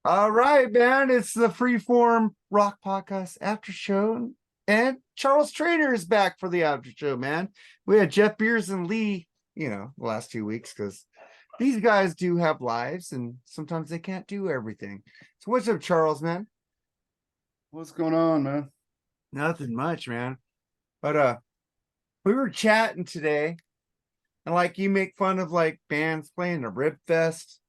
All right, man. It's the Freeform Rock Podcast after show. And Charles Trainer is back for the after show, man. We had Jeff Beers and Lee, the last 2 weeks because these guys do have lives and sometimes they can't do everything. So what's up, Charles, man? What's going on, man? Nothing much, man. But we were chatting today, and like you make fun of like bands playing a Rib Fest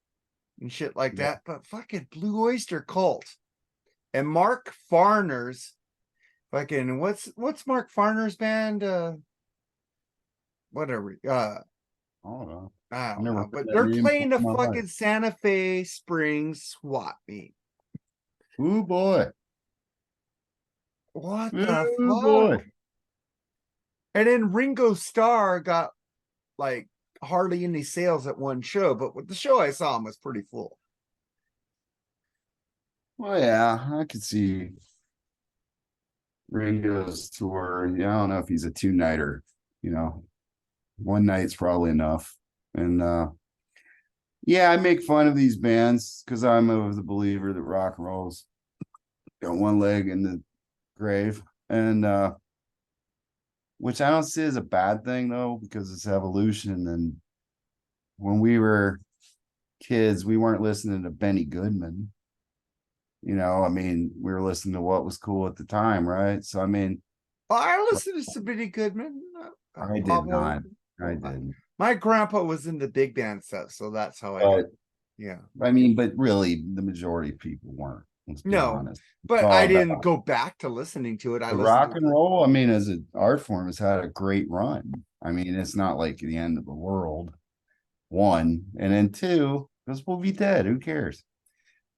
and shit like Yeah. that, but fucking Blue Oyster Cult and Mark Farner's fucking what's Mark Farner's band? Whatever. I don't know. I I've don't never know, heard but that they're name playing the in my life. fucking Santa Fe Springs swap meet. Ooh boy. What the Ooh fuck? boy. And then Ringo Starr got like hardly any sales at one show, but with the show I saw him was pretty full. Well, yeah, I could see Ringo's tour. Yeah, I don't know if he's a two-nighter, you know. One night's probably enough. And yeah, I make fun of these bands because I'm of the believer that rock and roll's got one leg in the grave. And which I don't see as a bad thing though, because it's evolution. And when we were kids, we weren't listening to Benny Goodman. I mean, we were listening to what was cool at the time, right? So, I mean, Well, I listened to some Billy Goodman. I did Pablo. not. I didn't. My grandpa was in the big band stuff, so that's how I But did. Yeah. I mean, but really, the majority of people weren't. Let's be No, honest. It's but all I didn't about go back to listening to it. I the listened rock to and roll. I mean, as an art form, has had a great run. I mean, it's not like the end of the world. One, and then two, because we'll be dead. Who cares?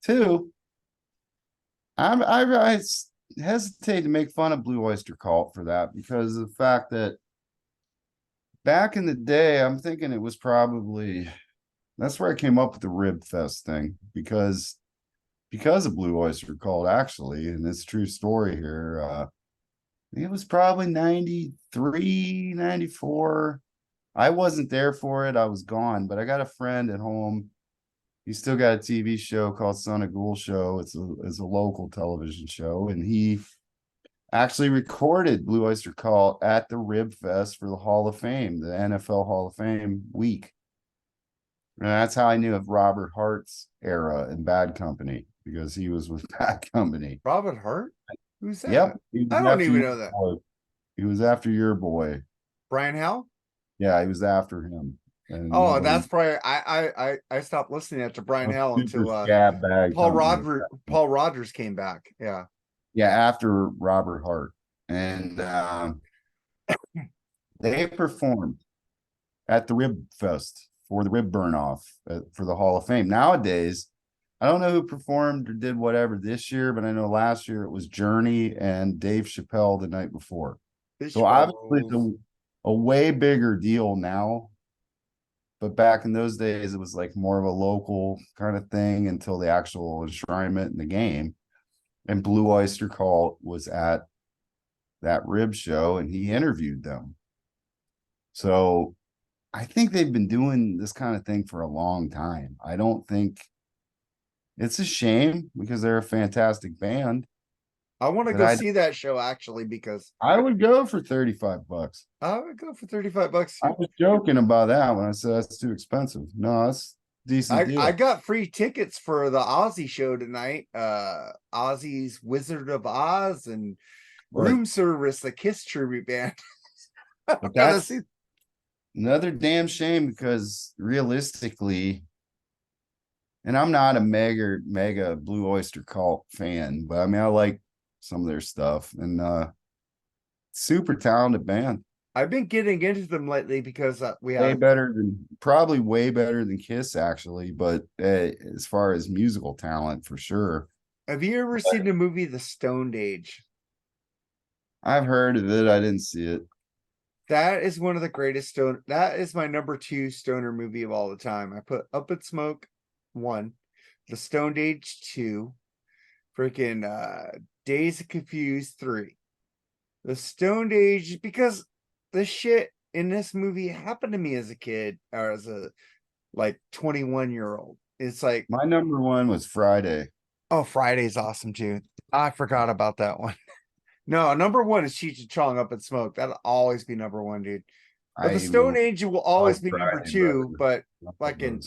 Two, I hesitate to make fun of Blue Oyster Cult for that because of the fact that back in the day, I'm thinking it was probably that's where I came up with the Rib Fest thing because of Blue Oyster Cult actually, and it's a true story here. It was probably 93, 94. I wasn't there for it. I was gone, but I got a friend at home. He's still got a TV show called Son of Ghoul Show. It's a local television show, and he actually recorded Blue Oyster Cult at the Rib Fest for the Hall of Fame, the NFL Hall of Fame week. And that's how I knew of Robert Hart's era in Bad Company because he was with Bad Company. Robert Hart. Who's Yep, that? he I was don't after even your know that. boy. He was after your boy. Brian Howell. Yeah, he was after him, and Oh, that's nobody. probably I stopped listening to Brian A Howell super until scab bag company. Paul Rogers came back. Yeah. Yeah, after Robert Hart, and they performed at the Rib Fest for the Rib Burn Off for the Hall of Fame. Nowadays, I don't know who performed or did whatever this year, but I know last year it was Journey and Dave Chappelle the night before. Fish So obviously it's balls. a way bigger deal now. But back in those days, it was like more of a local kind of thing until the actual enshrinement in the game. And Blue Oyster Cult was at that rib show and he interviewed them. So I think they've been doing this kind of thing for a long time. I don't think it's a shame because they're a fantastic band. I want to But go see that show actually because I would go for $35. I would go for 35 bucks I too. was joking about that when I said that's too expensive. No, that's a decent I deal. got free tickets for the Ozzy show tonight. Ozzy's Wizard of Oz and Right. Room Service, the Kiss tribute band. I'm But gonna that's see. another damn shame because realistically, and I'm not a mega Blue Oyster Cult fan, but I mean I like some of their stuff and super talented band. I've been getting into them lately because we Way have. better than probably way better than Kiss actually, but as far as musical talent for sure. Have you ever seen the movie The Stoned Age? I've heard of it. I didn't see it. That is one of the greatest stone. That is my number two stoner movie of all the time. I put Up in Smoke one, The Stoned Age two, freaking Days of Confused three. The Stoned Age because the shit in this movie happened to me as a kid or as a like 21-year-old. It's like My number one was Friday. Oh, Friday's awesome too. I forgot about that one. No, number one is Cheech and Chong Up in Smoke. That'll always be number one, dude. But the I Stone will Age will I like always be number Friday better two, than but both of fucking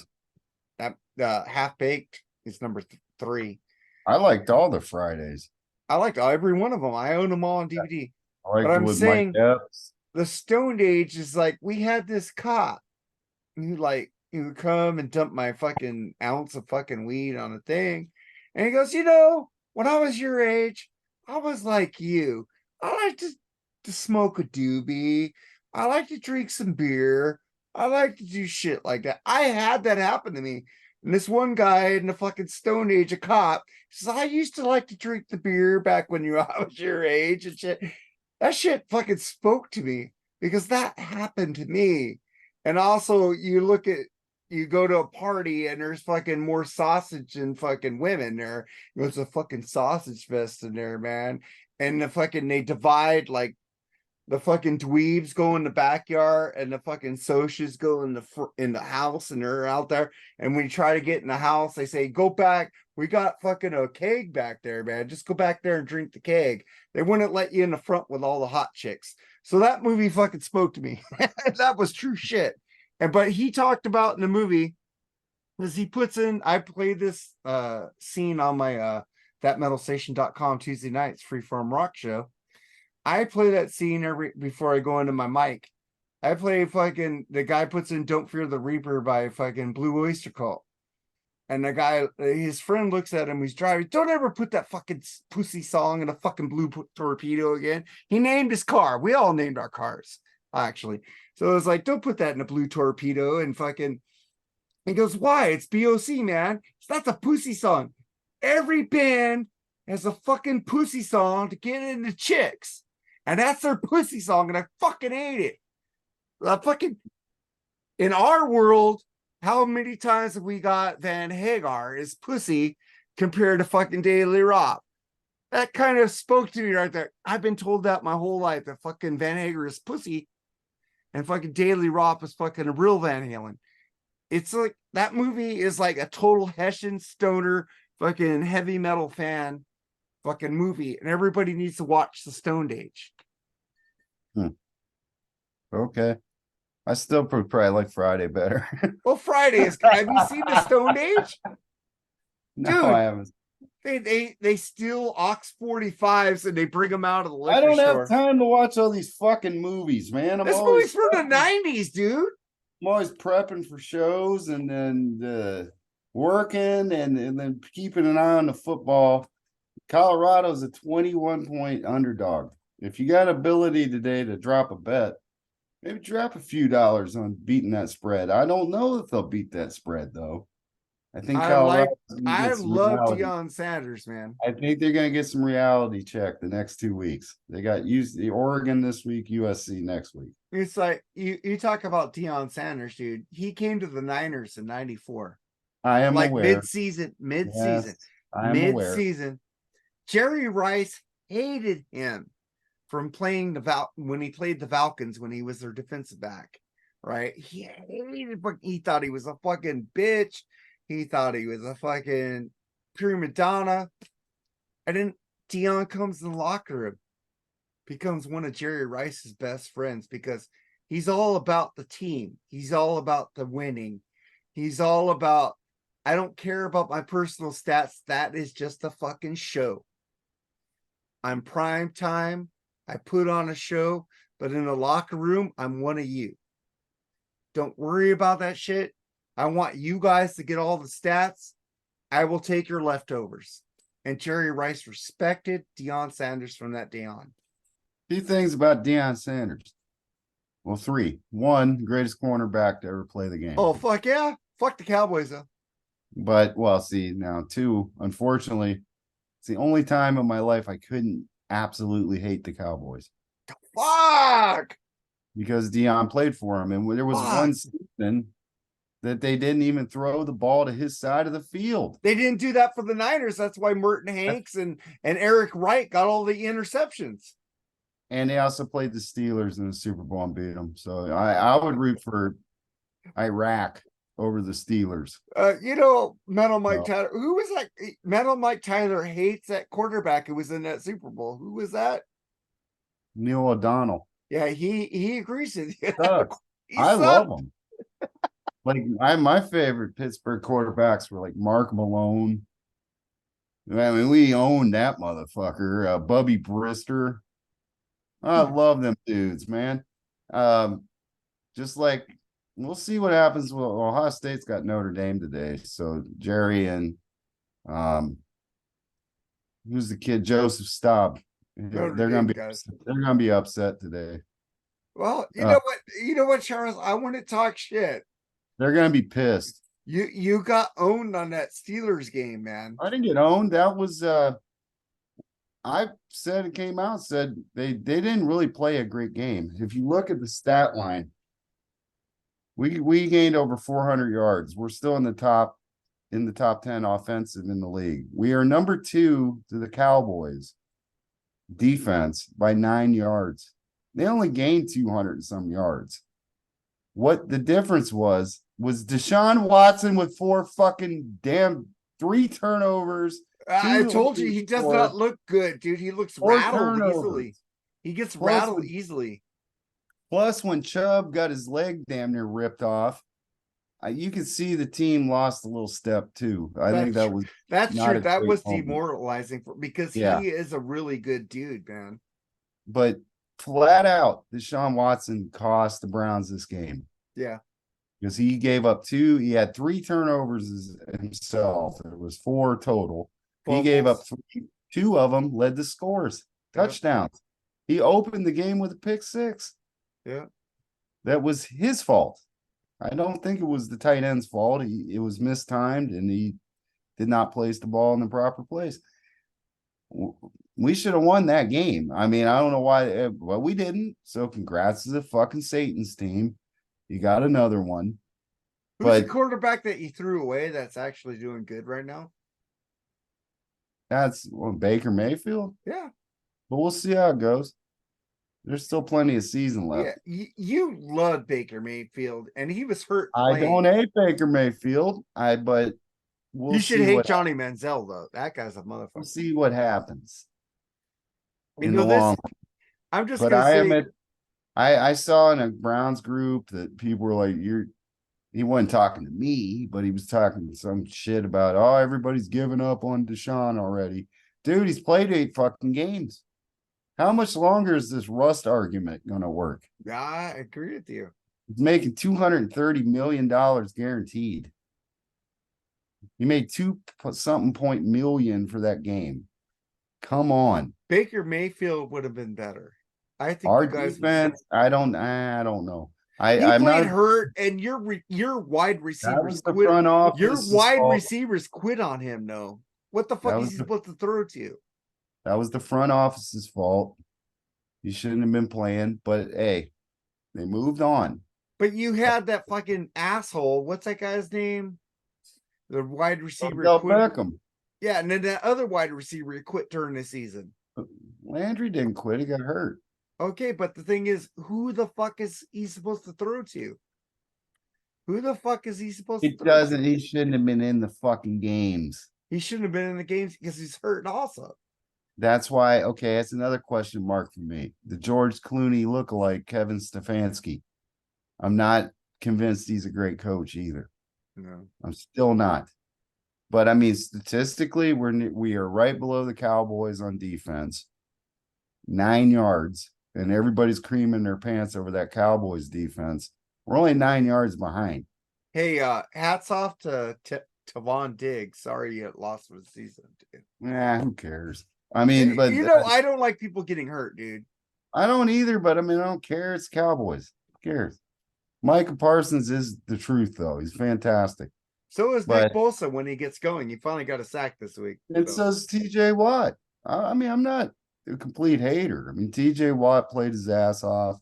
those. that Half Baked is number three. I liked all the Fridays. I liked every one of them. I own them all on DVD. I But liked it I'm with Mike saying Epps. the Stone Age is like we had this cop who would come and dump my fucking ounce of fucking weed on a thing. And he goes, when I was your age, I was like you. I like to smoke a doobie. I like to drink some beer. I like to do shit like that. I had that happen to me. And this one guy in the fucking Stone Age, a cop, says, I used to like to drink the beer back when I was your age and shit. That shit fucking spoke to me because that happened to me. And also, you go to a party and there's fucking more sausage than fucking women there. There's a fucking sausage fest in there, man. And they divide like the fucking dweebs go in the backyard and the fucking socias go in the house and they're out there. And when you try to get in the house, they say, go back. We got fucking a keg back there, man. Just go back there and drink the keg. They wouldn't let you in the front with all the hot chicks. So that movie fucking spoke to me. That was true shit. But he talked about in the movie because he puts in, I played this scene on my thatmetalstation.com Tuesday nights freeform rock show. I play that scene before I go into my mic. I play fucking the guy puts in "Don't Fear the Reaper" by fucking Blue Oyster Cult, and the guy, his friend looks at him. He's driving. Don't ever put that fucking pussy song in a fucking Blue Torpedo again. He named his car. We all named our cars actually. So it was like, don't put that in a Blue Torpedo and fucking. He goes, why? It's BOC, man. That's a pussy song. Every band has a fucking pussy song to get into chicks. And that's their pussy song, and I fucking hate it. Fucking in our world, how many times have we got Van Hagar is pussy compared to fucking Daily Rock? That kind of spoke to me right there. I've been told that my whole life that fucking Van Hagar is pussy and fucking Daily Rock is fucking a real Van Halen. It's like that movie is like a total Hessian stoner fucking heavy metal fan fucking movie, and everybody needs to watch the Stone Age. Okay. I still probably like Friday better. Well, Friday is. Have you seen the Stone Age, No, dude? I haven't. They steal Ox 45s and they bring them out of the I liquor don't have store. time to watch all these fucking movies, man. This movie's from the '90s, dude. I'm always prepping for shows and then working and then keeping an eye on the football. Colorado's a 21-point underdog. If you got ability today to drop a bet, maybe drop a few dollars on beating that spread. I don't know if they'll beat that spread though. I think I love Deion Sanders, man. I think they're going to get some reality check the next 2 weeks. They got the Oregon this week, USC next week. It's like you talk about Deion Sanders, dude. He came to the Niners in '94. I am like aware. mid-season. Yes, I am aware. Jerry Rice hated him from playing when he played the Falcons when he was their defensive back, right? He hated, he thought he was a fucking bitch. He thought he was a fucking prima donna. And then Deion comes in the locker room, becomes one of Jerry Rice's best friends because he's all about the team. He's all about the winning. He's all about, I don't care about my personal stats. That is just a fucking show. I'm prime time. I put on a show, but in the locker room, I'm one of you. Don't worry about that shit. I want you guys to get all the stats. I will take your leftovers. And Jerry Rice respected Deion Sanders from that day on. 2 things about Deion Sanders. Well, 3. 1, greatest cornerback to ever play the game. Oh, fuck yeah. Fuck the Cowboys, though. But, well, see, now 2, unfortunately, it's the only time in my life I couldn't absolutely hate the Cowboys. Fuck! Because Deion played for him. And there was one season that they didn't even throw the ball to his side of the field. They didn't do that for the Niners. That's why Merton Hanks and Eric Wright got all the interceptions. And they also played the Steelers in the Super Bowl and beat them. So I would root for Iraq over the Steelers. Metal Mike No. Tyler. Who was that? Metal Mike Tyler hates that quarterback who was in that Super Bowl. Who was that? Neil O'Donnell. Yeah, he agrees with you. Sucks. He I sucked. love him. Like my favorite Pittsburgh quarterbacks were like Mark Malone. I mean, we owned that motherfucker. Bubby Brister. I love them dudes, man. Just like we'll see what happens. Well, Ohio State's got Notre Dame today, so Jerry and who's the kid? Joseph Staub. Notre They're Dame gonna be guys. they're gonna be upset today. Well, Uh, you know what, Charles? I want to talk shit. They're gonna be pissed. You got owned on that Steelers game, man. I didn't get owned. That was I said it came out, said they didn't really play a great game. If you look at the stat line, we gained over 400 yards. We're still in the top 10 offensive in the league. We are number 2 to the Cowboys defense by 9 yards. They only gained 200 and some yards. What the difference was Deshaun Watson with 4 fucking damn 3 turnovers. I 2 told you he does not look good, dude. He looks 4 rattled turnovers. easily. He gets Plus rattled when- easily. Plus, when Chubb got his leg damn near ripped off, you could see the team lost a little step too. I think that was That's not true. a That great was moment. demoralizing because Yeah. he is a really good dude, man. but flat out, Deshaun Watson cost the Browns this game Yeah. because he gave up 2. He had 3 turnovers himself. It was 4 total. He gave up Fumbles. 3. 2 of them led to scores, Yeah. touchdowns. He opened the game with a pick 6. Yeah. That was his fault. I don't think it was the tight end's fault. It was mistimed and he did not place the ball in the proper place. We should have won that game. I mean, I don't know why, well, we didn't. So congrats to the fucking Satan's team. You got another one. Who's the But quarterback that you threw away that's actually doing good right now? that's Baker Mayfield. Yeah. But we'll see how it goes. There's still plenty of season left. Yeah. You love Baker Mayfield, and he was hurt. I playing. don't hate Baker Mayfield. But we'll You should see hate what Johnny Manziel though. That guy's a motherfucker. we'll see what happens You in know the this. long. I'm just But gonna I say. admit, I saw in a Browns group that people were like, he wasn't talking to me, but he was talking some shit about, oh, everybody's giving up on Deshaun already. Dude, he's played 8 fucking games. How much longer is this rust argument going to work? Yeah, I agree with you. He's making $230 million guaranteed. He made 2-something point million for that game. Come on. Baker Mayfield would have been better. I think Our you guys. defense, I don't know. He I'm played not. hurt, and your wide That receivers was the quit. front office. Your wide receivers quit on him. No, what the fuck That is was he the- supposed to throw to you? That was the front office's fault. You shouldn't have been playing, but hey, they moved on. But you had that fucking asshole. What's that guy's name? The wide receiver Odell quit. Beckham. Yeah, and then that other wide receiver quit during the season. Landry didn't quit. He got hurt. Okay, but the thing is, who the fuck is he supposed to throw to? Who the fuck is he supposed to He throw doesn't. to? He shouldn't have been in the fucking games. He shouldn't have been in the games because he's hurt also. That's why. Okay, that's another question mark for me. The George Clooney lookalike, Kevin Stefanski. I'm not convinced he's a great coach either. No. I'm still not. But I mean, statistically, we are right below the Cowboys on defense. 9 yards, and everybody's creaming their pants over that Cowboys defense. We're only 9 yards behind. Hey, hats off to Tavon Diggs. Sorry you lost for the season, dude. Who cares? I mean, but I don't like people getting hurt, dude. I don't either. But I mean, I don't care. It's Cowboys. Who cares? Micah Parsons is the truth, though. He's fantastic. So is But- Nick Bosa when he gets going. He finally got a sack this week. And so is TJ Watt. I mean, I'm not a complete hater. I mean, TJ Watt played his ass off.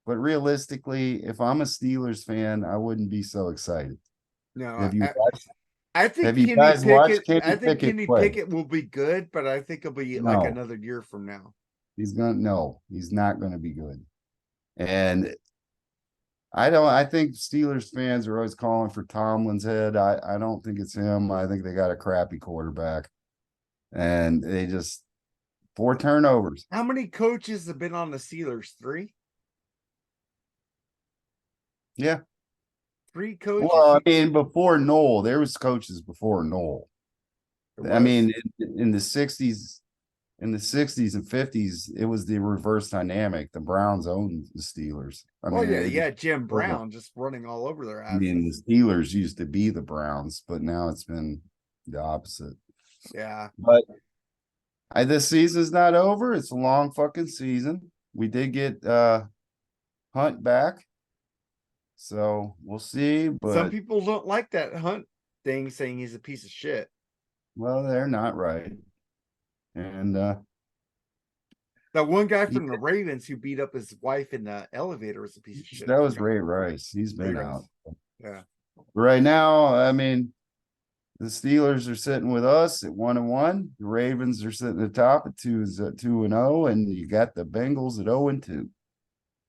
But realistically, if I'm a Steelers fan, I wouldn't be so excited. No, Have you I think have you Kenny guys watched Pickett. Kenny I think Pickett Kenny play? Pickett will be good, but I think it'll be like No. another year from now. He's not going to be good. And I think Steelers fans are always calling for Tomlin's head. I don't think it's him. I think they got a crappy quarterback. And they just 4 turnovers. How many coaches have been on the Steelers? 3? Yeah. 3 coaches. Well, I mean, before Noel, there was coaches before Noel. There I was. mean, in the 60s, and 50s, it was the reverse dynamic. The Browns owned the Steelers. I Well, mean, yeah, they yeah, just- Jim Brown just running all over their I asses. mean, the Steelers used to be the Browns, but now it's been the opposite. Yeah. But this season's not over. It's a long fucking season. We did get Hunt back. So we'll see. Some But people don't like that Hunt thing, saying he's a piece of shit. well, they're not right. And That one guy from the Ravens who beat up his wife in the elevator was a piece of shit. that was Ray Rice. He's been Ray Rice. out. Yeah. Right now, I mean, the Steelers are sitting with us at 1-1. The Ravens are sitting at the top at 2-0, and you got the Bengals at 0-2.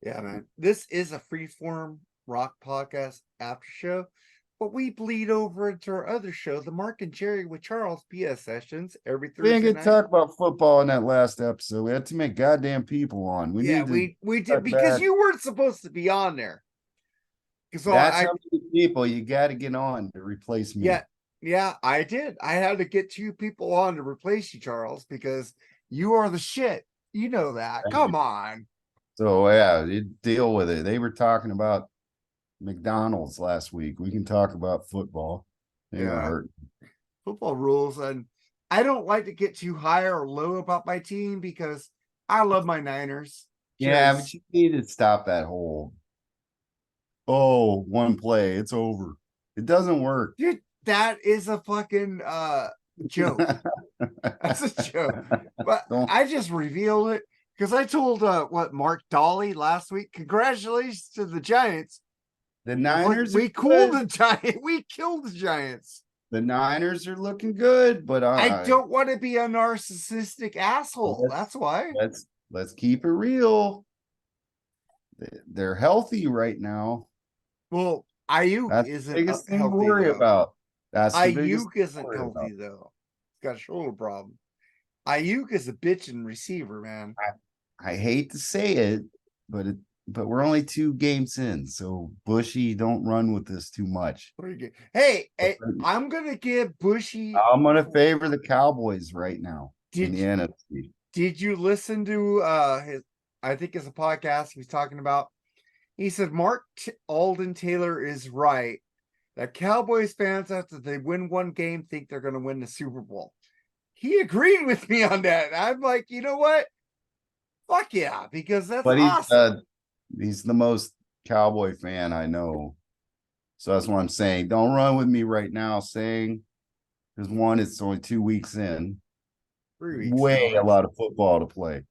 Yeah, man. This is a freeform rock podcast after show, but we bleed over into our other show, the Mark and Jerry with Charles PS sessions every We didn't Thursday get night. to talk about football in that last episode. We had too many goddamn people on. We Yeah, need to we did cut because back. you weren't supposed to be on there. So That's how many people you got to get on to replace me. yeah, I did. I had to get 2 people on to replace you, Charles, because you are the shit. You know that. Thank Come you. on. So yeah, you deal with it. They were talking about McDonald's last week. We can talk about football. They don't Yeah. hurt. Football rules, and I don't like to get too high or low about my team because I love my Niners. Yeah, Just- but you need to stop that whole. Oh, one play, it's over. It doesn't work. dude, that is a fucking joke. That's a joke. But Don't- I just revealed it because I told Mark Dolly last week. Congratulations to the Giants. The Look, Niners, we are cooled good. the Giants. We killed the Giants. The Niners are looking good, but I don't want to be a narcissistic asshole. Let's- That's why. let's keep it real. They're healthy right now. Well, Ayuk That's the isn't biggest thing to healthy. worry Though. about. That's the biggest Ayuk thing to isn't worry healthy about. though. He's got a shoulder problem. Ayuk is a bitchin' receiver, man. I hate to say it, but we're only 2 games in, so Bushy, don't run with this too much. Pretty good. Hey, I'm gonna give Bushy. I'm gonna favor the Cowboys right now in the NFC. Did you listen to his? I think it's a podcast he was talking about. He said Mark Alden Taylor is right that Cowboys fans, after they win one game, think they're going to win the Super Bowl. He agreed with me on that. I'm like, you know what? Fuck yeah, because that's But awesome. he's the most Cowboy fan I know. So that's what I'm saying. Don't run with me right now saying because one, it's only 2 weeks in. 3 weeks. Way a lot of football to play.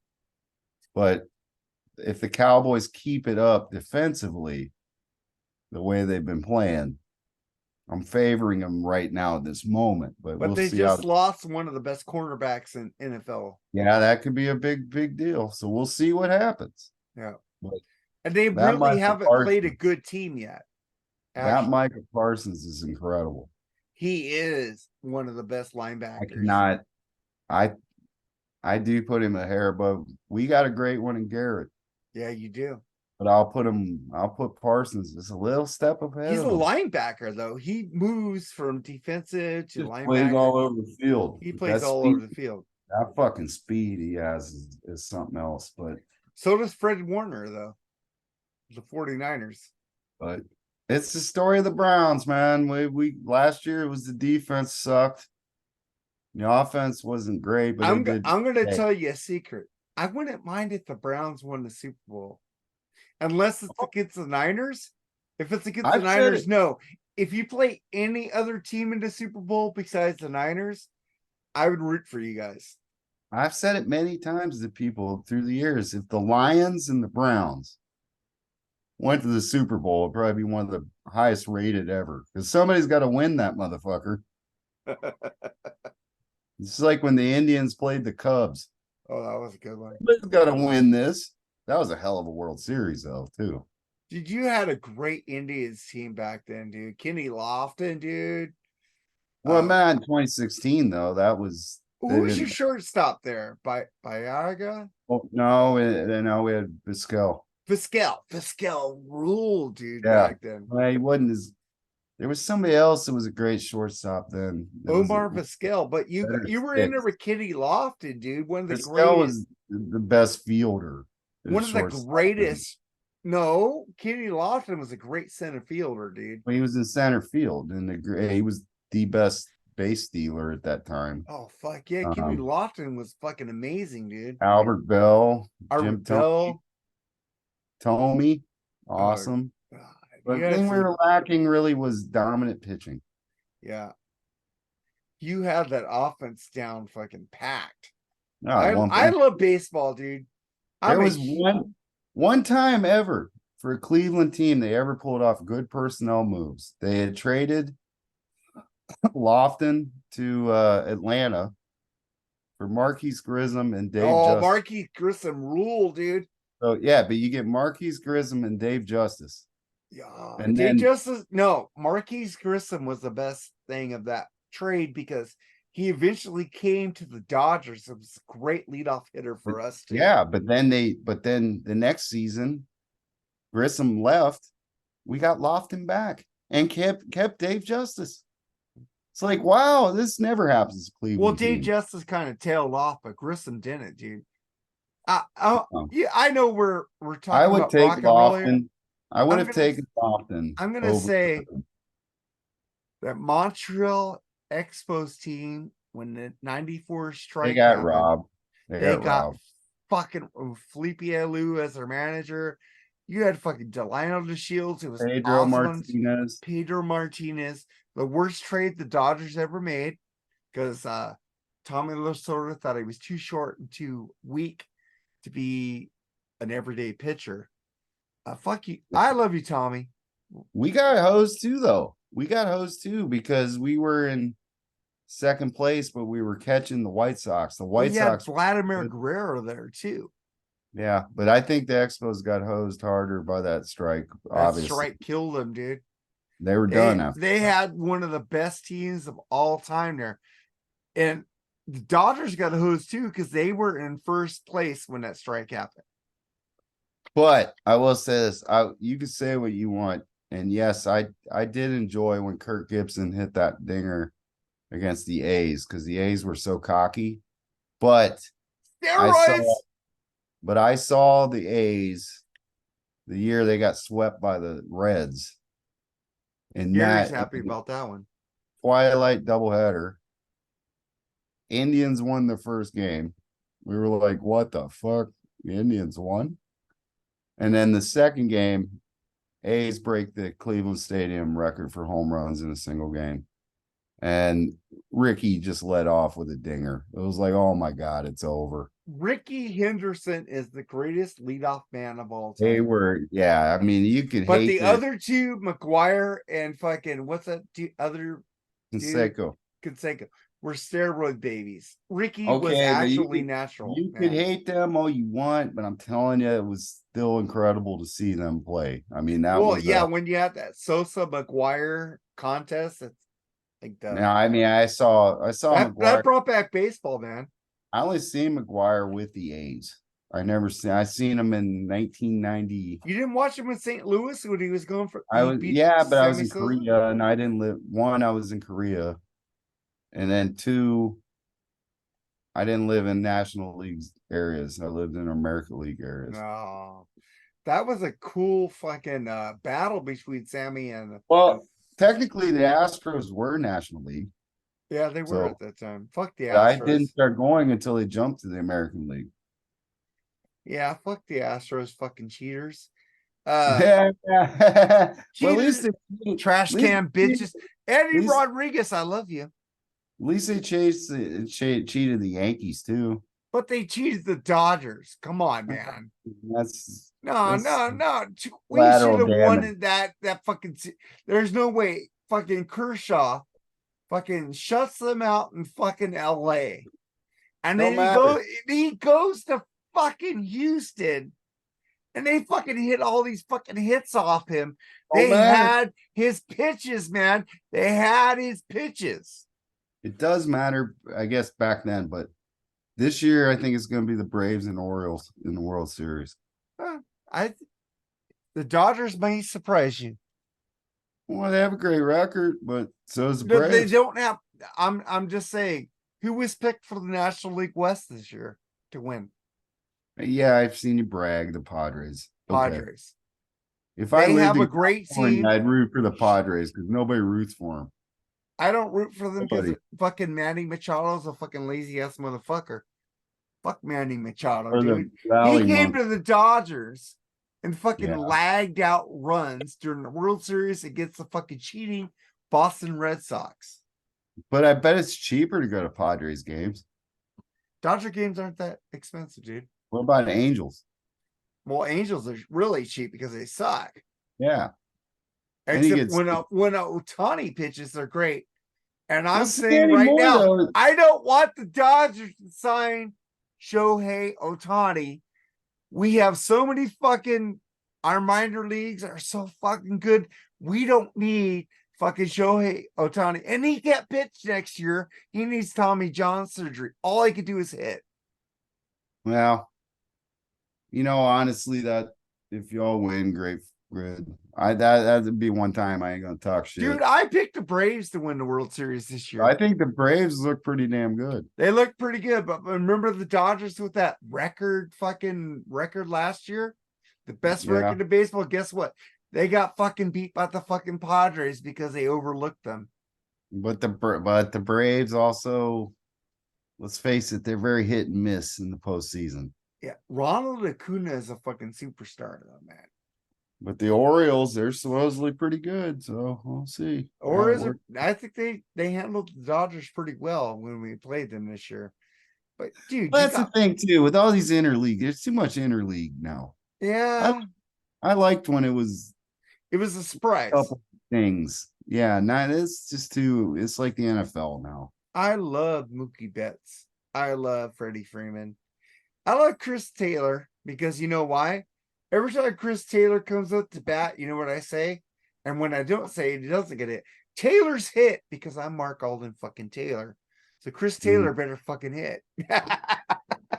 But if the Cowboys keep it up defensively the way they've been playing, I'm favoring them right now at this moment. But But we'll they see just how. lost one of the best cornerbacks in NFL. Yeah, that could be a big deal. So we'll see what happens. Yeah. But And they that really Michael haven't played a Parsons- good team yet. That Actually, Michael Parsons is incredible. he is one of the best linebackers. I cannot. I do put him a hair above. We got a great one in Garrett, Yeah, you do. but I'll put Parsons just a little step ahead. He's a of him. linebacker, though. He moves from defensive to Just linebacker. plays all over the field. He plays That all speed- over the field. That fucking speed he has is something else. So does Fred Warner, though. The 49ers. But it's the story of the Browns, man. We last year it was the defense sucked. The offense wasn't great, but I'm they did. going to hey. tell you a secret. I wouldn't mind if the Browns won the Super Bowl. Unless it's against the Niners. If it's against the I've said Niners, it. no. If you play any other team in the Super Bowl besides the Niners, I would root for you guys. I've said it many times to people through the years. If the Lions and the Browns went to the Super Bowl, it'd probably be one of the highest rated ever. Because somebody's got to win that motherfucker. It's like when the Indians played the Cubs. Oh, that was a good one. Somebody's got to win this. That was a hell of a World Series, though, too. Dude, you had a great Indians team back then, dude. Kenny Lofton, dude. Well, Uh, man, 2016 though, that was they who's your didn't. shortstop there? By Bayaga? Oh, no, no, we had Vizquel. Vizquel ruled, dude, Yeah, back then. well, he wasn't as. There was somebody else that was a great shortstop then. That was a Omar Vizquel, but better you were in there six. with Kenny Lofton, dude. Vizquel was the best fielder. At One of the shortstop. greatest. No, Kenny Lofton was a great center fielder, dude. He was in center field, and he was the best base stealer at that time. Oh fuck yeah, Kenny Um, Lofton was fucking amazing, dude. Albert Bell, Jim Art Bell, Tomey, uh, awesome. God, But you the had thing we some, were lacking really was dominant pitching. yeah. You had that offense down fucking packed. No, at one I point love baseball, dude. there I'm a was one time ever for a Cleveland team they ever pulled off good personnel moves. They had traded Lofton to Atlanta for Marquise Grissom and Dave oh Justice. Marquis Grissom rule, dude. So yeah, but you get Marquise Grissom and Dave Justice. Yeah, And Dave then Justice. No, Marquis Grissom was the best thing of that trade because he eventually came to the Dodgers. It was a great leadoff hitter for us too. yeah, but then the next season, Grissom left. We got Lofton back and kept Dave Justice. It's like, wow, this never happens to Cleveland. Well, Dave team. Justice kind of tailed off, but Grissom didn't, dude. Oh. Yeah, I know we're I talking would about take rock and roll here. Lofton. I would I'm have gonna taken Lofton. I'm gonna over say Grissom. that Montreal Expos team, when the '94 They strike got happened, robbed. they got robbed. fucking Felipe Alou as their manager. You had fucking Delino DeShields. It was Pedro awesome. Martinez. Pedro Martinez, the worst trade the Dodgers ever made, because Tommy Lasorda thought he was too short and too weak to be an everyday pitcher. Fuck you. I love you, Tommy. We got hosed too, though. We got hosed too because we were in second place, but we were catching the White Sox. The White We had Sox, Vladimir Guerrero there too. yeah, but I think the Expos got hosed harder by that strike. That Obviously, strike killed them, dude. they were done after. They had one of the best teams of all time there. And the Dodgers got hosed too because they were in first place when that strike happened. But I will say this: you can say what you want, and yes, I did enjoy when Kirk Gibson hit that dinger against the A's because the A's were so cocky. But Steroids. I saw the A's the year they got swept by the Reds. And Gary's happy about that one. Twilight doubleheader. Indians won the first game. We were like, what the fuck? The Indians won? And then the second game, A's break the Cleveland Stadium record for home runs in a single game. And Ricky just led off with a dinger. It was like, oh my God, it's over. Ricky Henderson is the greatest leadoff man of all time. They were, yeah. I mean, you could but hate the other two, McGuire and fucking what's that other Canseco. Canseco were steroid babies. Ricky Okay, was actually natural. You could hate them all you want, but I'm telling you, it was still incredible to see them play. I mean, that was when you had that Sosa McGuire contest, it's like the now. I mean, I saw McGuire. That brought back baseball, man. I only seen McGuire with the A's. I seen him in 1990. You didn't watch him in St. Louis when he was going for. But I was in Korea, and I didn't live. One, I was in Korea, and then two, I didn't live in National League areas. I lived in American League areas. No, that was a cool fucking battle between Sammy and. Well, technically, the Astros were National League. Yeah, they were at that time. Fuck the Astros. I didn't start going until they jumped to the American League. Yeah, fuck the Astros, fucking cheaters. Cheaters, well, at least trash can bitches. Eddie Rodriguez, I love you. At least they cheated the Yankees too. But they cheated the Dodgers. Come on, man. No. We should have won that fucking. There's no way. Fucking Kershaw fucking shuts them out in fucking LA. And then he goes to fucking Houston and they fucking hit all these fucking hits off him. Don't They matter. had his pitches, man. They had his pitches. It does matter, I guess, back then, but this year I think it's going to be the Braves and Orioles in the World Series. I the Dodgers may surprise you. Well, they have a great record, but so is the But they Braves. don't have. I'm just saying, who was picked for the National League West this year to win? Yeah, I've seen you brag, the Padres. Okay. Padres. If I They lived have a in great California, team. I'd root for the Padres because nobody roots for them. I don't root for them because Nobody. fucking Manny Machado's a fucking lazy ass motherfucker. Fuck Manny Machado, Or the dude. He Valley came Monk. to the Dodgers and fucking Yeah. lagged out runs during the World Series against the fucking cheating Boston Red Sox. But I bet it's cheaper to go to Padres games. Dodger games aren't that expensive, dude. What about Angels? Well, Angels are really cheap because they suck. Yeah. And he Except gets- when Otani pitches, they're great. And I'm We'll see saying right anymore, now, though. I don't want the Dodgers to sign Shohei Otani. We have so many fucking, our minor leagues are so fucking good. We don't need fucking Shohei Otani. And he can't pitch next year. He needs Tommy John surgery. All he can do is hit. Well, honestly, that if y'all win, great, good. That'd be one time I ain't gonna talk shit. Dude, I picked the Braves to win the World Series this year. I think the Braves look pretty damn good. They look pretty good, but remember the Dodgers with that record last year? The best Yeah. record in baseball. Guess what? They got fucking beat by the fucking Padres because they overlooked them. But the Braves also, let's face it, they're very hit and miss in the postseason. Yeah, Ronald Acuna is a fucking superstar, though, man. But the Orioles, they're supposedly pretty good, so we'll see. I think they handled the Dodgers pretty well when we played them this year. But dude, Well, that's the thing too. With all these interleague, there's too much interleague now. yeah, I liked when it was it was a surprise. couple things. Yeah, now it's just too. It's like the NFL now. I love Mookie Betts. I love Freddie Freeman. I love Chris Taylor because you know why? Every time Chris Taylor comes up to bat, you know what I say? And when I don't say it, he doesn't get it. Taylor's hit because I'm Mark Alden fucking Taylor. So Chris Taylor better fucking hit.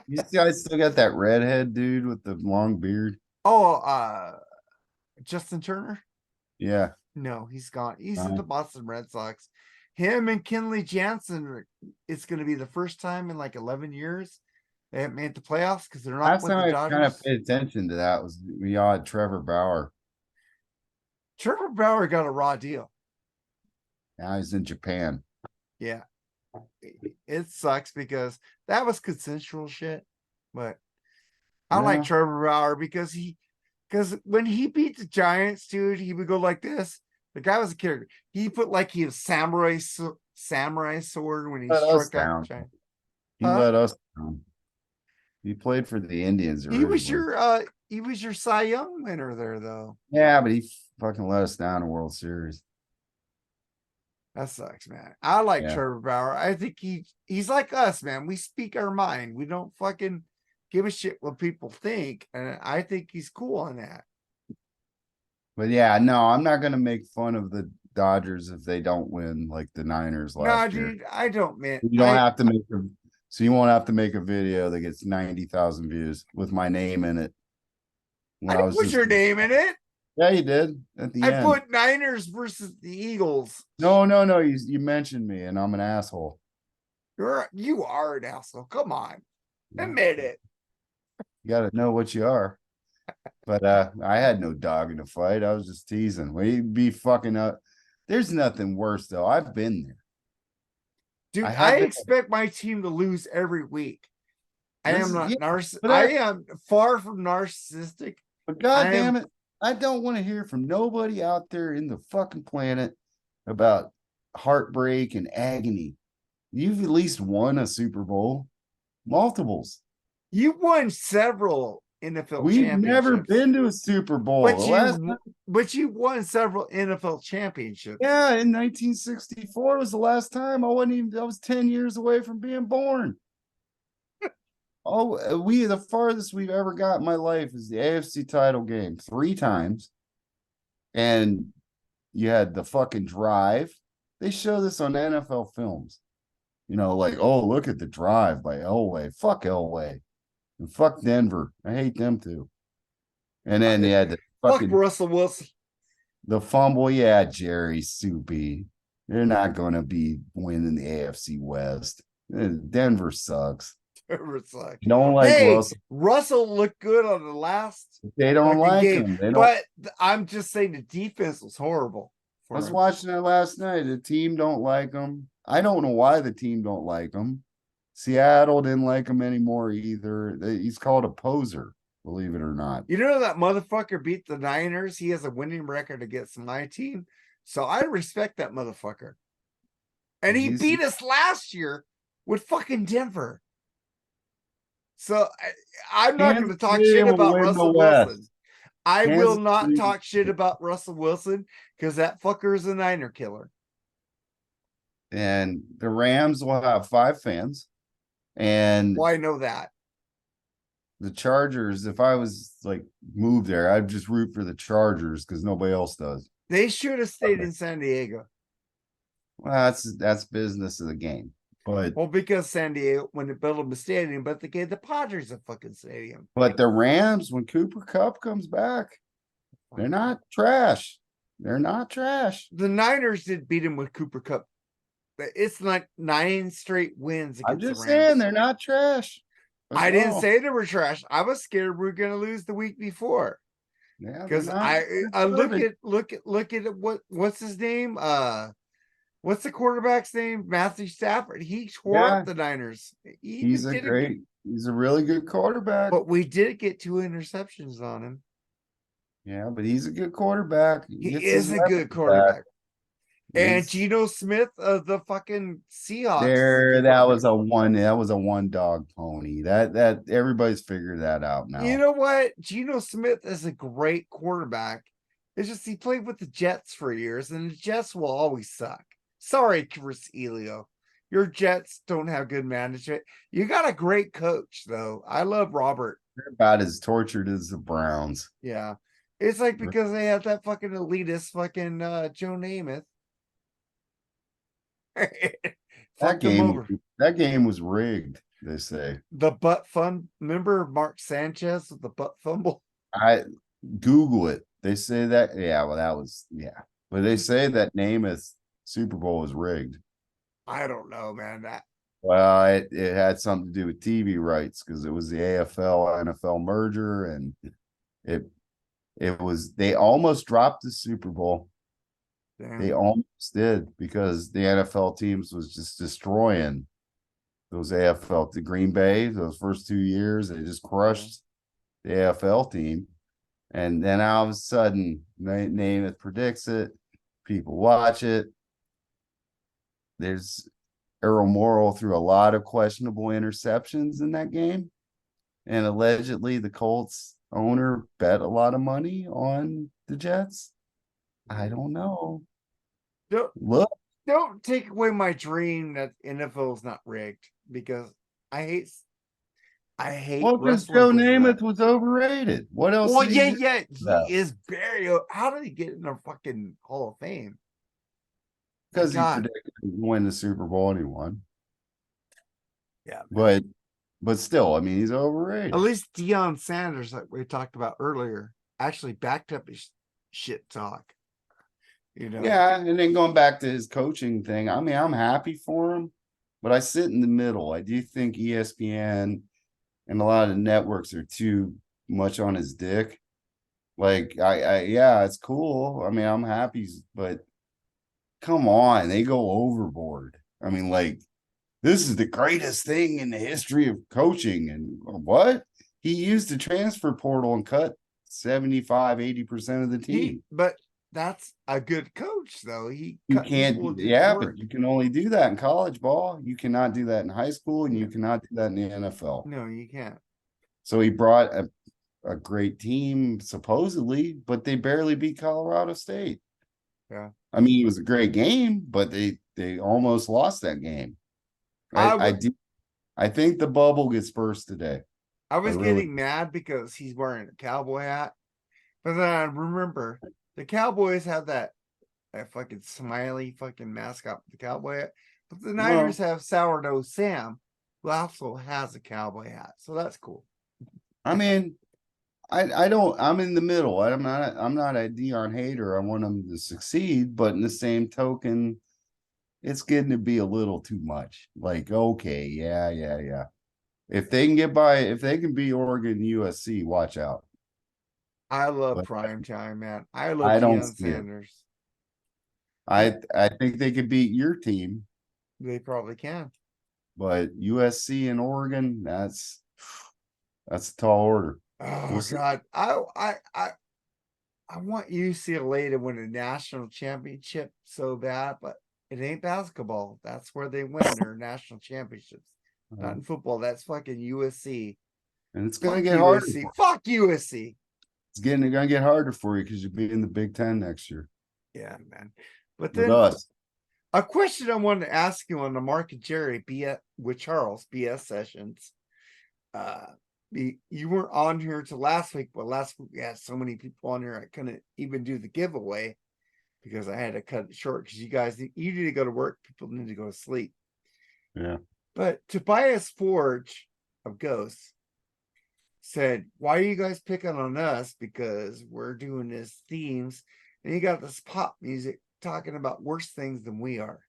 You see, I still got that redhead dude with the long beard. Oh, Justin Turner? Yeah. No, he's gone. He's in Oh. the Boston Red Sox. Him and Kenley Jansen, it's going to be the first time in like 11 years they haven't made the playoffs because they're not Last with time the I kind of Dodgers. paid attention to that was we had Trevor Bauer. Trevor Bauer got a raw deal. Now he's in Japan. Yeah. It sucks because that was consensual shit. But I like Yeah. Trevor Bauer because when he beat the Giants, dude, he would go like this. The guy was a character. He put like he was samurai sword when he Let us struck out down. the Giants. He Huh? let us down. He played for the Indians. He was originally. your Cy Young winner there, though. Yeah, but he fucking let us down in World Series. That sucks, man. I like Yeah. Trevor Bauer. I think he's like us, man. We speak our mind. We don't fucking give a shit what people think. And I think he's cool on that. But yeah, no, I'm not gonna make fun of the Dodgers if they don't win like the Niners Nah, last year. dude, I don't, man. You don't have to make so you won't have to make a video that gets 90,000 views with my name in it. I didn't put your name in it. Yeah, you did at the I end. put Niners versus the Eagles. No, you mentioned me and I'm an asshole. You are an asshole. Come on. Admit it. You gotta know what you are. But I had no dog in the fight. I was just teasing. We'd be fucking up. There's nothing worse though. I've been there. Dude, I I had to- expect my team to lose every week. I This am is- not yeah, but I am far from narcissistic. But god I damn am- it, I don't want to hear from nobody out there in the fucking planet about heartbreak and agony. You've at least won a Super Bowl, multiples. You won several NFL We've never championships, been to a Super Bowl. but The you last- but you won several NFL championships. yeah, in 1964 was the last time. I was 10 years away from being born. Oh, the farthest we've ever got in my life is the AFC title game 3 times. And you had the fucking drive. They show this on NFL films. Like, oh, look at the drive by Elway. Fuck Elway. And fuck Denver. I hate them too. And then they had the Fuck fucking Russell Wilson. the fumble. Yeah, Jerry Soupy. They're not going to be winning the AFC West. Denver sucks. It's like, You don't like hey, Russell. Russell looked good on the last They don't fucking like game, him. They don't. but I'm just saying the defense was horrible. I was him. watching that last night. The team don't like him. I don't know why the team don't like him. Seattle didn't like him anymore either. He's called a poser, believe it or not. You know that motherfucker beat the Niners. He has a winning record against my team, so I respect that motherfucker. And he beat us last year with fucking Denver. So I'm not going to talk shit about Russell Wilson. I will not talk shit about Russell Wilson because that fucker is a Niner killer. And the Rams will have 5 fans. And well, I know that. The Chargers, if I was like moved there, I'd just root for the Chargers because nobody else does. They should have stayed in San Diego. Well, that's business of the game. But well, because San Diego, when they built them a stadium, but they gave the Padres a fucking stadium. But the Rams, when Cooper Kupp comes back, they're not trash. They're not trash. The Niners did beat him with Cooper Kupp. It's like 9 straight wins against I'm just the Rams. saying they're not trash. I didn't say they were trash. I was scared we were going to lose the week before. Yeah, because I look at what's his name? What's the quarterback's name? Matthew Stafford. He tore up the Niners. He's a really good quarterback. But we did get 2 interceptions on him. Yeah, but he's a good quarterback. He is a good quarterback. And Geno Smith of the fucking Seahawks. That was a one dog pony. That everybody's figured that out now. You know what? Geno Smith is a great quarterback. It's just he played with the Jets for years, and the Jets will always suck. Sorry, Chris Elio. Your Jets don't have good management. You got a great coach, though. I love Robert. They're about as tortured as the Browns. Yeah. It's like because they have that fucking elitist fucking Joe Namath. That game was rigged, they say. The butt fun. Remember Mark Sanchez with the butt fumble? I Google it. They say that. Yeah, well, that was but they say that Namath Super Bowl was rigged. I don't know, man. Well, it had something to do with TV rights because it was the AFL NFL merger, and it was they almost dropped the Super Bowl. Damn. They almost did because the NFL teams was just destroying those AFL. The Green Bay, those first 2 years, they just crushed the AFL team. And then all of a sudden, Namath predicts it. People watch it. There's Errol Morrell threw a lot of questionable interceptions in that game. And allegedly, the Colts owner bet a lot of money on the Jets. I don't know. Don't take away my dream that NFL is not rigged because I hate. Well, because Joe Namath was overrated. What else? Well, he is very. How did he get in the fucking Hall of Fame? Because he predicted to win the Super Bowl and he won. Yeah, but still, I mean, he's overrated. At least Deion Sanders, like we talked about earlier, actually backed up his shit talk. Yeah, and then going back to his coaching thing, I mean, I'm happy for him, but I sit in the middle. I do think ESPN and a lot of the networks are too much on his dick. Like, it's cool. I mean, I'm happy, but come on, they go overboard. I mean, like, this is the greatest thing in the history of coaching. And what? He used the transfer portal and cut 75-80% of the team. But that's a good coach, though. But you can only do that in college ball. You cannot do that in high school, and you cannot do that in the NFL. No, you can't. So he brought a great team, supposedly, but they barely beat Colorado State. Yeah. I mean, it was a great game, but they almost lost that game. I do. I think the bubble gets burst today. I was really- getting mad because he's wearing a cowboy hat. But then I remember the Cowboys have that fucking smiley fucking mascot with the cowboy hat. But the Niners have Sourdough Sam, who also has a cowboy hat. So that's cool. I mean, I don't. I'm in the middle. I'm not a Dion hater. I want him to succeed, but in the same token, it's getting to be a little too much. Like, okay, yeah. If they can get by, if they can beat Oregon, USC, watch out. I love But prime time, man. I love I don't Deion see it. Sanders. I think they could beat your team, They probably can. but USC and Oregon, that's a tall order. Oh We'll see. God. I want UCLA to win a national championship so bad, but it ain't basketball. That's where they win their national championships. Not in football. That's fucking USC. And it's gonna Fuck get harder. USC. Fuck USC. It's gonna get harder for you because you'll be in the Big Ten next year Yeah, man. But with then us. a question I wanted to ask you on the Mark and Jerry with Charles BS sessions. You weren't on here till last week, but last week we had so many people on here I couldn't even do the giveaway because I had to cut it short because you need to go to work, people need to go to sleep. Yeah. But Tobias Forge of Ghosts said, why are you guys picking on us? Because we're doing this themes, and you got this pop music talking about worse things than we are.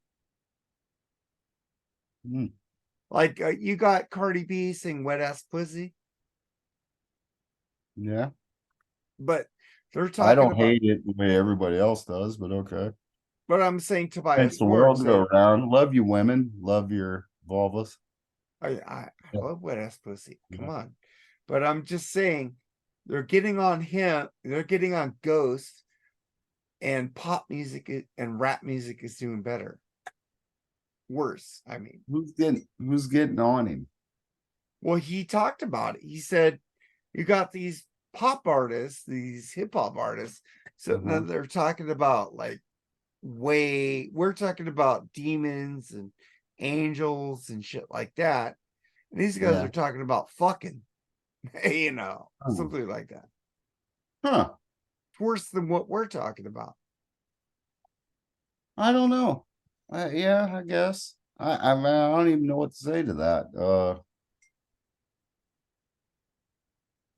Like you got Cardi B sing Wet Ass Pussy. Yeah. But they're talking I don't about, hate it the way everybody else does, but okay. but I'm saying Tobias Makes the Forge world said, go around. Love you, women. Love your vulvas. I love Wet Ass Pussy. Come Yeah. on. But I'm just saying they're getting on him, they're getting on Ghost, and pop music and rap music is doing better. Worse, I mean. Who's getting on him? Well, he talked about it. He said, you got these pop artists, these hip hop artists. So then they're talking about like we're talking about demons and angels and shit like that. And these guys are talking about fucking, something like that. Huh. It's worse than what we're talking about. I don't know. Yeah, I guess. I mean, I don't even know what to say to that.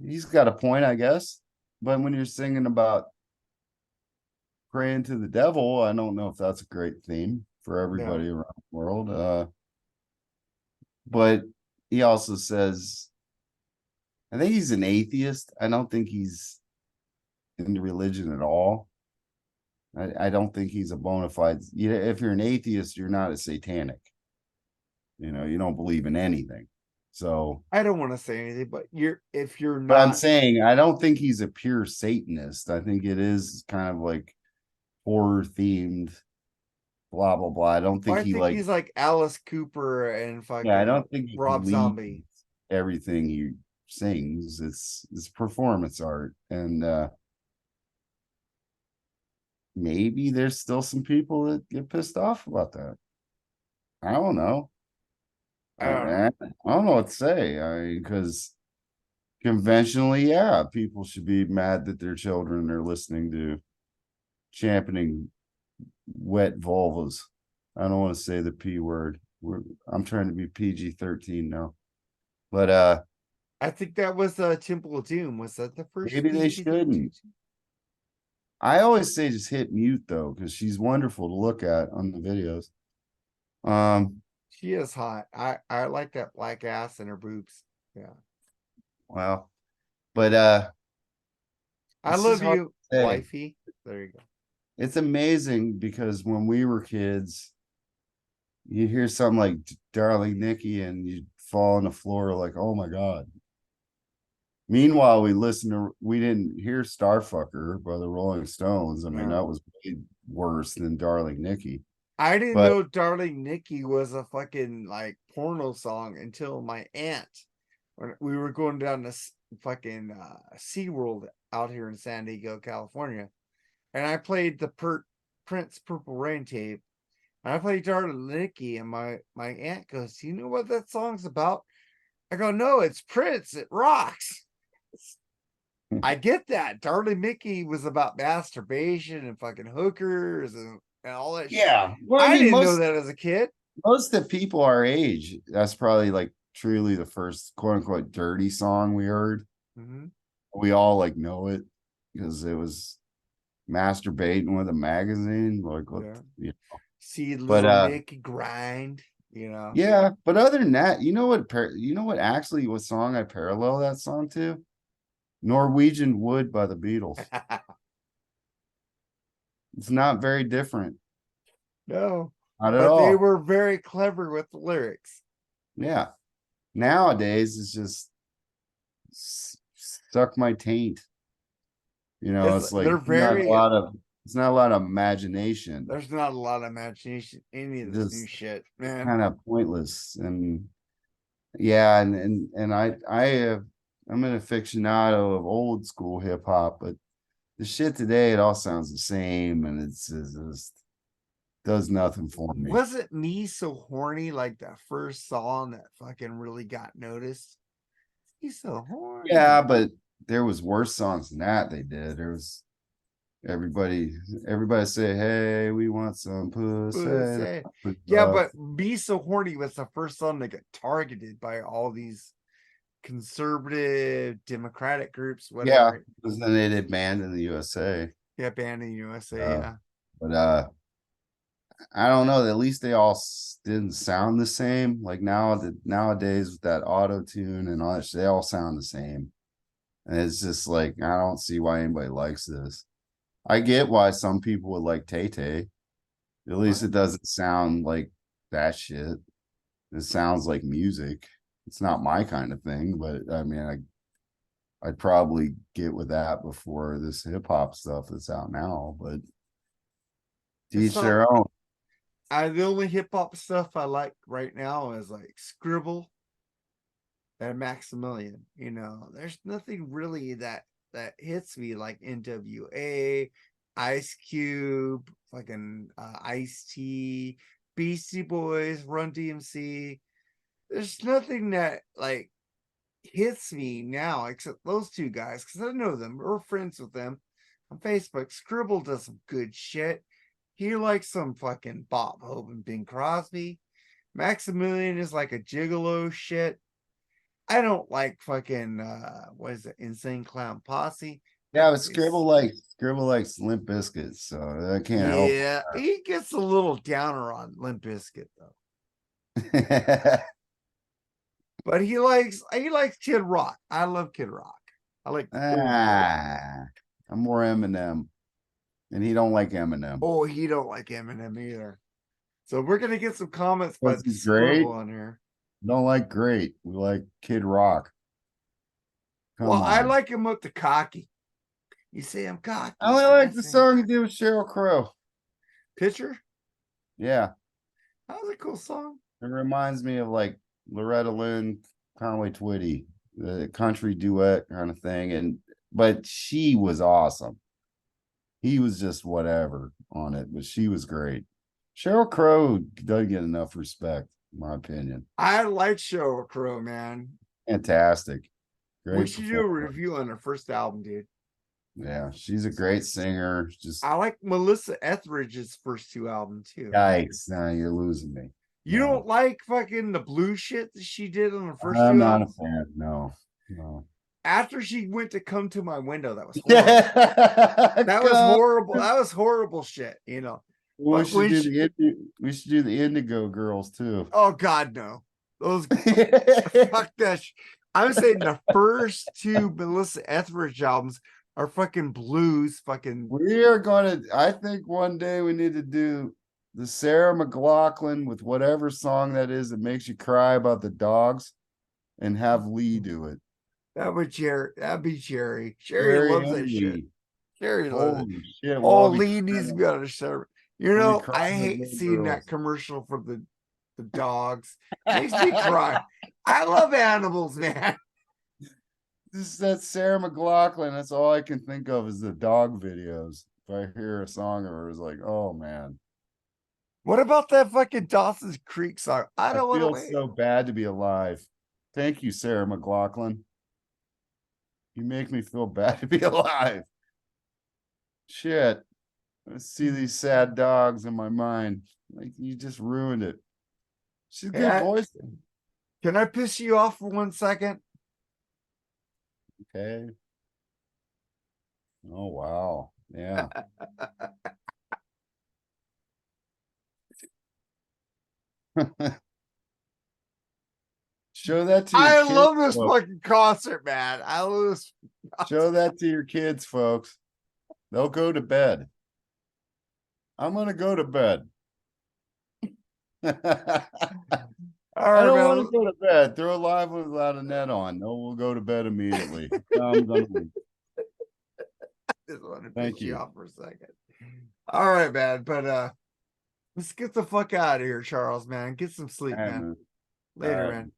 He's got a point, I guess. But when you're singing about praying to the devil, I don't know if that's a great theme for everybody around the world. But he also says, I think he's an atheist. I don't think he's into religion at all. I don't think he's a bona fide. If you're an atheist, you're not a satanic. You don't believe in anything. So I don't want to say anything, but if you're not, but I'm saying I don't think he's a pure Satanist. I think it is kind of like horror themed, blah blah blah. I don't think he's like Alice Cooper and fucking I don't think he Rob Zombie. Everything he sings, it's performance art, and maybe there's still some people that get pissed off about that. I don't know. I don't know what to say. Because conventionally, yeah, people should be mad that their children are listening to championing wet vulvas. I don't want to say the P word. I'm trying to be PG-13 now. But I think that was Temple of Doom. Was that the first? Maybe they shouldn't. I always say just hit mute though, because she's wonderful to look at on the videos. She is hot. I like that black ass and her boobs. Yeah. Well, but I love you, wifey. There you go. It's amazing because when we were kids, you hear something like Darling Nikki and you fall on the floor like, oh my God. Meanwhile, we didn't hear Starfucker by the Rolling Stones. I mean, that was way worse than Darling Nikki. I didn't know Darling Nikki was a fucking like porno song until my aunt, when we were going down to fucking SeaWorld out here in San Diego, California. And I played the Prince Purple Rain tape. I played Darling Nikki, and my aunt goes, "You know what that song's about?" I go, "No, it's Prince. It rocks." I get that. Darling Nikki was about masturbation and fucking hookers and all that shit. Yeah. Well, I I mean, didn't know that as a kid. most of the people our age, that's probably like truly the first quote unquote dirty song we heard. Mhm. We all like know it because it was masturbating with a magazine. Like what Yeah. you See but little Nicky grind, you know. yeah, but other than that, you know what actually what song I parallel that song to? Norwegian Wood by the Beatles. It's not very different. No, Not at but they all. were very clever with the lyrics. Yeah. Nowadays it's just suck my taint. You know, It's it's like they're very it's not a lot of imagination. there's not a lot of imagination in any of this new Just shit, man. kind of pointless. And yeah, and I'm an aficionado of old school hip hop, but the shit today it all sounds the same and it's just does nothing for me. Wasn't Me So Horny like the first song that fucking really got noticed? He's so Yeah, horny. but there was worse songs than that they did. There was everybody everybody say, hey, we want some pussy. Pussy. Yeah, but Me So Horny was the first song that got targeted by all these conservative democratic groups, Yeah, whatever. because then they did banned in the USA. Yeah, banned in USA, Uh, yeah. but I don't know. At least they all didn't sound the same. Like nowadays with that auto tune and all that, they all sound the same. And it's just like I don't see why anybody likes this. I get why some people would like Tay Tay. At least What? it doesn't sound like that shit. It sounds like music. It's not my kind of thing, but I mean, I'd probably get with that before this hip hop stuff that's out now. But to It's each not their own. the only hip hop stuff I like right now is like Scribble and Maximilian. You know, there's nothing really that hits me like NWA, Ice Cube, fucking Ice T, Beastie Boys, Run DMC. There's nothing that like hits me now except those two guys because I know them. We're friends with them on Facebook. Scribble does some good shit. He likes some fucking Bob Hope and Bing Crosby. Maximilian is like a gigolo shit. I don't like fucking what is it, Insane Clown Posse. Yeah, but It's Scribble likes Limp Biscuits, so I can't help yeah, he gets a little downer on Limp Bizkit though. it. But he likes Kid Rock. I love Kid Rock. I like old Kid Rock. I'm more Eminem, and he don't like Eminem. Oh, he don't like Eminem either. So we're gonna get some comments by Because the he's great. Scribble on here. Don't like great. We like Kid Rock. Well, Come I on. like him with the cocky. You say I'm I cocky. only I like the say song he did with Sheryl Crow. Pitcher. Yeah, That was a cool song. it reminds me of like Loretta Lynn, Conway Twitty, the country duet kind of thing. But she was awesome. He was just whatever on it, but she was great. Sheryl Crow doesn't get enough respect, in my opinion. I like Sheryl Crow, man. Fantastic. We Great should do a performer. review on her first album, dude. Yeah, she's a great singer. Just I like Melissa Etheridge's first two albums too. yikes. Now you're losing me. You No, don't like fucking the blue shit that she did on the first I'm two not a albums? fan. No, no. After she went to Come to My Window, that was horrible. Yeah, That was God. horrible. That was horrible shit, you know. We But should when do she, we should do the Indigo Girls too. oh God, no. Those fuck that. I'm saying the first two Melissa Etheridge albums are fucking blues, fucking We are gonna. I think one day we need to do the Sarah McLaughlin with whatever song that is that makes you cry about the dogs, and have Lee do it. that would Jerry. That'd be Jerry. Jerry Jerry loves and that shit. Lee. Jerry loves it. Holy shit! We'll Oh, all be Lee needs to be on a show. You we'll be know, I crying like hate little seeing that girls. commercial for the dogs. Makes me cry. I love animals, man. That's Sarah McLaughlin. That's all I can think of is the dog videos. If I hear a song of her, it's like, oh man. What about that fucking Dawson's Creek song? I I don't want to feel wait. so bad to be alive. Thank you, Sarah McLaughlin. You make me feel bad to be alive. Shit. I see these sad dogs in my mind. Like you just ruined it. She's a Hey, good voice. can I piss you off for 1 second? Okay. Oh wow. Yeah. Show that to your I kids. love this folks. fucking concert, man. I love this. Show that to your kids, folks. They'll go to bed. I'm gonna go to bed. All I right, don't man. want to go to bed. Throw a live one without a net on. No, we'll go to bed immediately. I'm gonna leave. Just want to Thank piss you you. off for a second. All right, man. But let's get the fuck out of here, Charles, man. Get some sleep, All right, man. man. Later, All right. man.